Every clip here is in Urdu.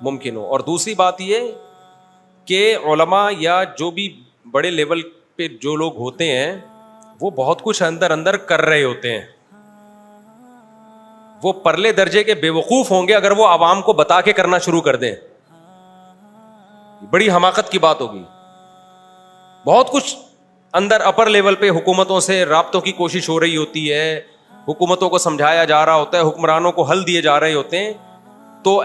ممکن ہو. اور دوسری بات یہ کہ علماء یا جو بھی بڑے لیول پہ جو لوگ ہوتے ہیں وہ بہت کچھ اندر اندر کر رہے ہوتے ہیں. وہ پرلے درجے کے بے وقوف ہوں گے اگر وہ عوام کو بتا کے کرنا شروع کر دیں. بڑی حماقت کی بات ہوگی. بہت کچھ اندر اپر لیول پہ حکومتوں سے رابطوں کی کوشش ہو رہی ہوتی ہے, حکومتوں کو سمجھایا جا رہا ہوتا ہے, حکمرانوں کو حل دیے جا رہے ہوتے ہیں. تو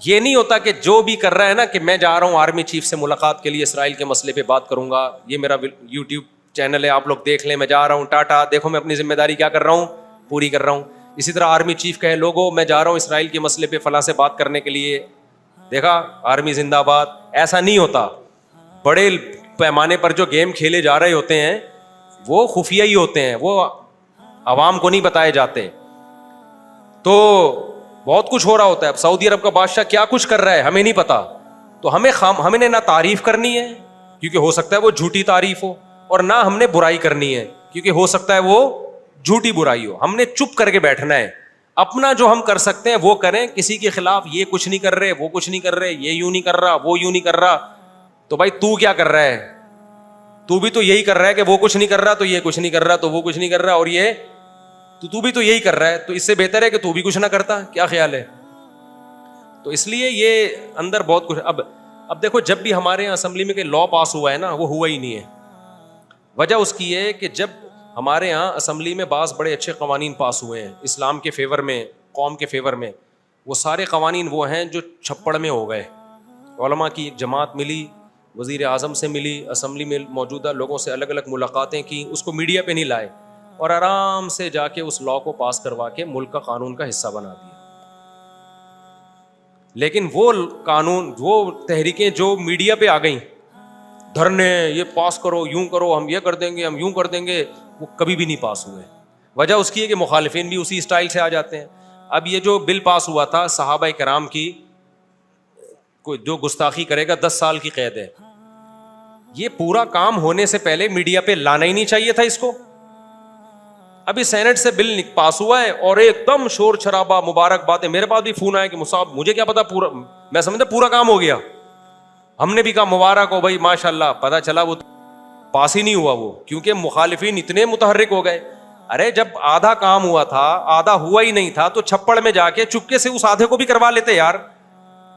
یہ نہیں ہوتا کہ جو بھی کر رہا ہے نا کہ میں جا رہا ہوں آرمی چیف سے ملاقات کے لیے اسرائیل کے مسئلے پہ بات کروں گا, یہ میرا یوٹیوب چینل ہے, آپ لوگ دیکھ لیں, میں جا رہا ہوں, ٹاٹا, دیکھو میں اپنی ذمہ داری کیا کر رہا ہوں, پوری کر رہا ہوں. اسی طرح آرمی چیف کہے لوگوں میں جا رہا ہوں اسرائیل کے مسئلے پہ فلاں سے بات کرنے کے لیے, دیکھا آرمی زندہ باد. ایسا نہیں ہوتا. بڑے پیمانے پر جو گیم کھیلے جا رہے ہوتے ہیں وہ خفیہ ہی ہوتے ہیں, وہ عوام کو نہیں بتائے جاتے. تو بہت کچھ ہو رہا ہوتا ہے. اب سعودی عرب کا بادشاہ کیا کچھ کر رہا ہے ہمیں نہیں پتا, تو ہمیں نہ تعریف کرنی ہے کیونکہ ہو سکتا ہے وہ جھوٹی تعریف ہو, اور نہ ہم نے برائی کرنی ہے کیونکہ ہو سکتا ہے وہ جھوٹی برائی ہو. ہم نے چپ کر کے بیٹھنا ہے, اپنا جو ہم کر سکتے ہیں وہ کریں. کسی کے خلاف یہ کچھ نہیں کر رہے, وہ کچھ نہیں کر رہے, یہ یوں نہیں کر رہا, وہ یوں نہیں کر رہا, تو بھائی تو کیا کر رہا ہے؟ تو بھی تو یہی کر رہا ہے کہ وہ کچھ نہیں کر رہا تو یہ کچھ نہیں کر رہا تو وہ کچھ نہیں کر رہا, اور یہ تو بھی تو یہی کر رہا ہے, تو اس سے بہتر ہے کہ تو بھی کچھ نہ کرتا. کیا خیال ہے؟ تو اس لیے یہ اندر بہت کچھ. اب دیکھو جب بھی ہمارے یہاں اسمبلی میں کہ لا پاس ہوا ہے نا, وہ ہوا ہی نہیں ہے. وجہ اس کی ہے کہ جب ہمارے یہاں اسمبلی میں بعض بڑے اچھے قوانین پاس ہوئے ہیں اسلام کے فیور میں, قوم کے فیور میں, وہ سارے قوانین وہ ہیں جو چھپڑ میں ہو گئے. علماء کی ایک جماعت ملی, وزیر اعظم سے ملی, اسمبلی میں موجودہ لوگوں سے الگ الگ ملاقاتیں کی, اس کو میڈیا پہ نہیں لائے, اور آرام سے جا کے اس لا کو پاس کروا کے ملک کا قانون کا حصہ بنا دیا. لیکن وہ قانون, وہ تحریکیں جو میڈیا پہ آ گئیں, دھرنے, یہ پاس کرو, یوں کرو, ہم یہ کر دیں گے, ہم یوں کر دیں گے, وہ کبھی بھی نہیں پاس ہوئے. وجہ اس کی ہے کہ مخالفین بھی اسی اسٹائل سے آ جاتے ہیں. اب یہ جو بل پاس ہوا تھا صحابہ کرام کی کوئی جو گستاخی کرے گا 10 سال کی قید ہے, یہ پورا کام ہونے سے پہلے میڈیا پہ لانا ہی نہیں چاہیے تھا اس کو. ابھی سینٹ سے بل پاس ہوا ہے اور ایک دم شور شرابہ, مبارک باتیں. میرے پاس بھی فون آیا کہ مصعب مجھے کیا پتا, پورا میں سمجھتا پورا کام ہو گیا. ہم نے بھی کہا مبارک ہو بھائی, ماشاء اللہ. پتا چلا وہ پاس ہی نہیں ہوا, وہ کیونکہ مخالفین اتنے متحرک ہو گئے. ارے جب آدھا کام ہوا تھا, آدھا ہوا ہی نہیں تھا, تو چھپڑ میں جا کے چپکے سے اس آدھے کو بھی کروا لیتے یار.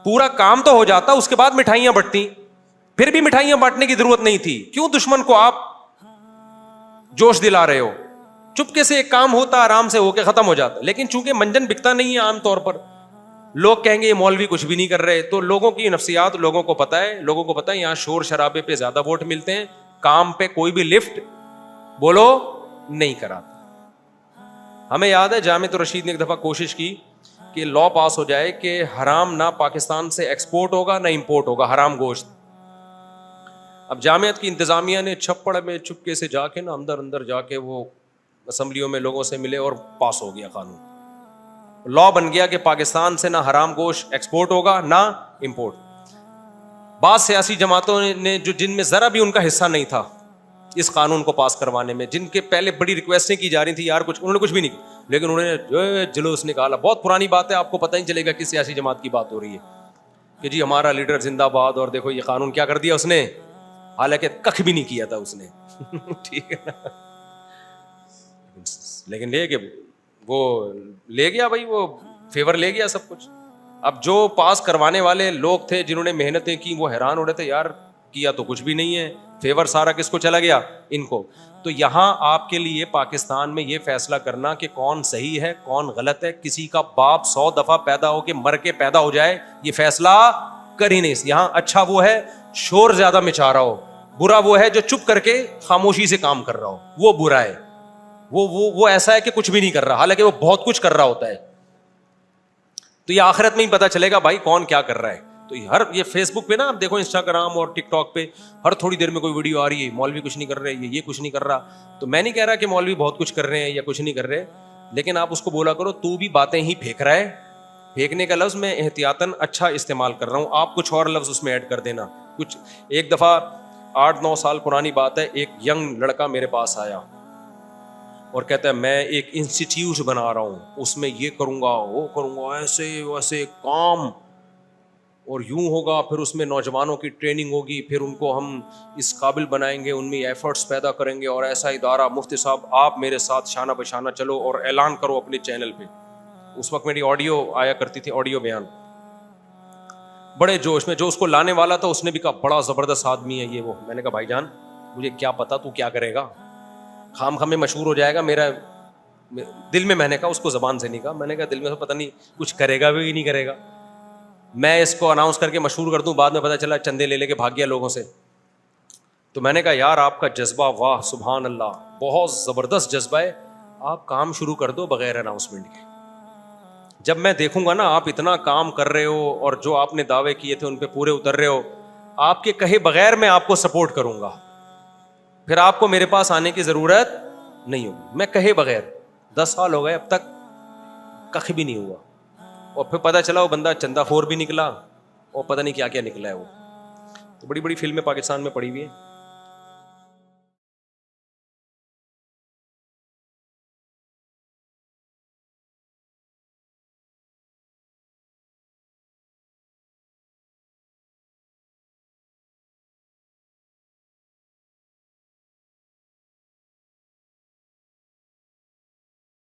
پورا کام تو ہو جاتا, اس کے بعد مٹھائیاں بٹتی. پھر بھی مٹھائیاں بانٹنے کی ضرورت نہیں تھی. کیوں دشمن کو آپ جوش دلا رہے ہو؟ چپکے سے ایک کام ہوتا, آرام سے ہو کے ختم ہو جاتا. لیکن چونکہ منجن بکتا نہیں ہے عام طور پر, لوگ کہیں گے یہ مولوی کچھ بھی نہیں کر رہے, تو لوگوں کی نفسیات لوگوں کو پتا ہے. لوگوں کو پتا ہے یہاں شور شرابے پہ زیادہ ووٹ ملتے ہیں, کام پہ کوئی بھی لفٹ بولو نہیں کراتا. ہمیں یاد ہے جامعۃ الرشید نے ایک دفعہ کوشش کی کہ لا پاس ہو جائے کہ حرام نہ پاکستان سے ایکسپورٹ ہوگا نہ امپورٹ ہوگا, حرام گوشت. اب جامعت کی انتظامیہ نے چھپڑ میں چپکے سے جا کے نا اندر جا کے وہ اسمبلیوں میں لوگوں سے ملے اور پاس ہو گیا قانون. لا بن گیا کہ پاکستان سے نہ حرام گوشت ایکسپورٹ ہوگا نہ امپورٹ. بعض سیاسی جماعتوں نے جو جن میں ذرا بھی ان کا حصہ نہیں تھا اس قانون کو پاس کروانے میں, جن کے پہلے بڑی ریکویسٹیں کی جا رہی تھی یار کچھ, انہوں نے کچھ بھی نہیں, لیکن انہوں نے جو جلوس نکالا. بہت پرانی بات ہے, آپ کو پتہ نہیں چلے گا کس سیاسی جماعت کی بات ہو رہی ہے کہ جی ہمارا لیڈر زندہ باد, اور دیکھو یہ قانون کیا کر دیا اس نے, حالانکہ کخ بھی نہیں کیا تھا اس نے. ٹھیک ہے نا, لیکن لے کے وہ لے گیا بھائی, وہ فیور لے گیا سب کچھ. اب جو پاس کروانے والے لوگ تھے جنہوں نے محنتیں کی وہ حیران ہو رہے تھے, یار کیا تو کچھ بھی نہیں ہے, فیور سارا کس کو چلا گیا, ان کو. تو یہاں آپ کے لیے پاکستان میں یہ فیصلہ کرنا کہ کون صحیح ہے کون غلط ہے, کسی کا باپ 100 دفعہ پیدا ہو کے مر کے پیدا ہو جائے, یہ فیصلہ کر ہی نہیں. یہاں اچھا وہ ہے شور زیادہ مچا رہا ہو, برا وہ ہے جو چپ کر کے خاموشی سے کام کر رہا ہو, وہ برا ہے. وہ ایسا ہے کہ کچھ بھی نہیں کر رہا حالانکہ وہ بہت کچھ کر رہا ہوتا ہے. تو یہ آخرت میں ہی پتا چلے گا بھائی کون کیا کر رہا ہے. تو یہ فیس بک پہ نا آپ دیکھو, انسٹاگرام اور ٹک ٹاک پہ ہر تھوڑی دیر میں کوئی ویڈیو آ رہی ہے, مولوی کچھ نہیں کر رہے, یہ کچھ نہیں کر رہا. تو میں نہیں کہہ رہا کہ مولوی بہت کچھ کر رہے ہیں یا کچھ نہیں کر رہے, لیکن آپ اس کو بولا کرو تو بھی باتیں ہی پھینک رہا ہے. پھینکنے کا لفظ میں احتیاطاً اچھا استعمال کر رہا ہوں, آپ کچھ اور لفظ اس میں ایڈ کر دینا. کچھ ایک دفعہ 8-9 سال پرانی بات ہے, ایک ینگ لڑکا میرے پاس آیا اور کہتا ہے میں ایک انسٹیٹیوٹ بنا رہا ہوں, اس میں یہ کروں گا وہ کروں گا, ایسے ویسے کام اور یوں ہوگا, پھر اس میں نوجوانوں کی ٹریننگ ہوگی, پھر ان کو ہم اس قابل بنائیں گے, ان میں ایفرٹس پیدا کریں گے, اور ایسا ادارہ. مفتی صاحب آپ میرے ساتھ شانہ بشانہ چلو اور اعلان کرو اپنے چینل پہ. اس وقت میری آڈیو آیا کرتی تھی, آڈیو بیان, بڑے جوش میں. جو اس کو لانے والا تھا اس نے بھی کہا بڑا زبردست آدمی ہے یہ وہ. میں نے کہا بھائی جان مجھے کیا پتا تو کیا کرے گا, خام خام میں مشہور ہو جائے گا. میرا دل میں, میں نے کہا اس کو زبان سے نہیں کہا, میں نے کہا دل میں تو پتہ نہیں کچھ کرے گا بھی نہیں کرے گا. میں اس کو اناؤنس کر کے مشہور کر دوں, بعد میں پتہ چلا چندے لے کے بھاگ گیا لوگوں سے. تو میں نے کہا یار آپ کا جذبہ, واہ سبحان اللہ, بہت زبردست جذبہ ہے, آپ کام شروع کر دو بغیر اناؤنسمنٹ کے. جب میں دیکھوں گا نا آپ اتنا کام کر رہے ہو اور جو آپ نے دعوے کیے تھے ان پہ پورے اتر رہے ہو, آپ کے کہے بغیر میں آپ کو سپورٹ کروں گا, پھر آپ کو میرے پاس آنے کی ضرورت نہیں ہوگی. میں کہے بغیر 10 سال ہو گئے اب تک کخ بھی نہیں ہوا, اور پھر پتہ چلا وہ بندہ چندہ خور بھی نکلا, اور پتہ نہیں کیا کیا نکلا ہے وہ. تو بڑی بڑی فلمیں پاکستان میں پڑی ہوئی ہیں.